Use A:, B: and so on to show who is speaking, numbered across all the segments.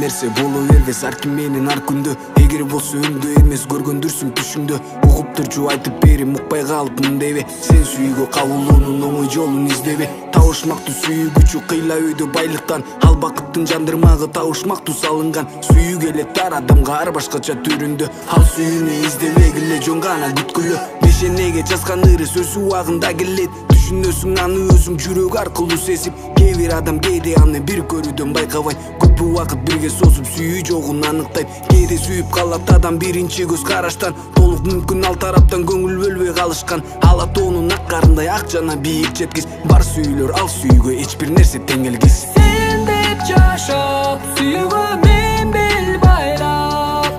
A: нерсе боло бербес ар ким менен ар күндө. Эгер болсо өңдө эмес көргөндүрсүң түшүңдө. Угуп турчу айтып берим укпай калыпмын дебе. Сен сүйүүгө кабылуунун оңой жолун издебе. Табышмактуу сүйүүгүчү кыйла өйдө байлыктан. Ал бакыттын жандырмагы табышмактуу салынган. Сүйүү келет ар адамга ар башкача түрүндө. Ал сүйүүнү издебегиле жөн гана күткүлө. Мешенеге жазган ыры сөз убагында келет. Түшүнөсүң аны өзүң жүрөк аркылуу сезип. Кээ бир адам кээде аны бир көрүүдөн байкабайт. Көп убакыт бирге созуп сүйүү жогун аныктайт. Кээде сүйүп калат адам биринчи көз караштан. Толук мүмкүн ал тараптан көңүл бөлбөй калышкан. Ала тоонун ак карындай ак жана бийик жеткис. Бар сүйүүлөр ал сүйүүгө эч бир нерсе тең келгис.
B: Sen деп жашап сүйүүгө мен бел байлап,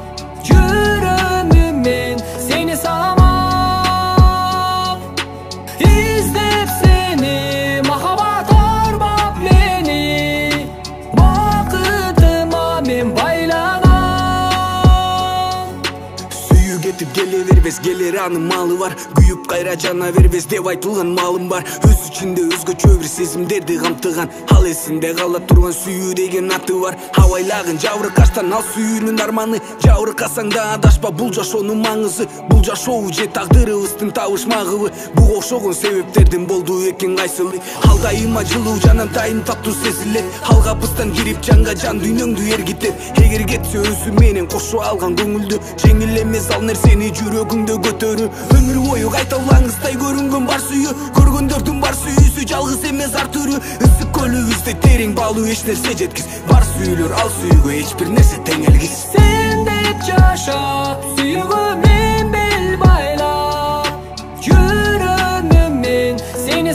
B: жүрөмүмен сени самап, издеп сени махаббат арбап мени, бакытыма мен байланам.
A: Сүйүү кетип келе бербес, келер анын малы бар. Күйүп кайра жана бербес деп айтылган малым бар. Өз ичинде өзгөчө бир сезимдерди камтыган. Ал эсинде кала турган сүйүү деген аты бар. Абайлагын жабыркаштан ал сүйүүнүн арманы. Жабыркасаң да адашпа, бул жашоонун маңызы. Бул жашоо же тагдырыбыздын табышмагыбы. Буга окшогон себептердин болду экен кайсылы. Ал дайыма жылуу жана дайым таттуу сезилет. Ал капыстан кирип жанга жан дүйнөңдү эргитет. Эгер кетсе өзү менен кошо алган көңүлдү. Жеңил эмес ал нерсени жүрөгүңдө көтөрүү. Өмүр бою кайталаңыздай көрүнгөн бар сүйүү. Көргөндөрдүн бар сүйүүсү жалгыз эмес ар түрү. Ысык көлүбүздө терең балуу эч нерсе жеткис. Бар сүйүүлөр ал сүйүүгө эч бир нерсе тең келгис.
B: Sen деп жашап сүйүүгө мен бел байлап, жүрөмүмен сени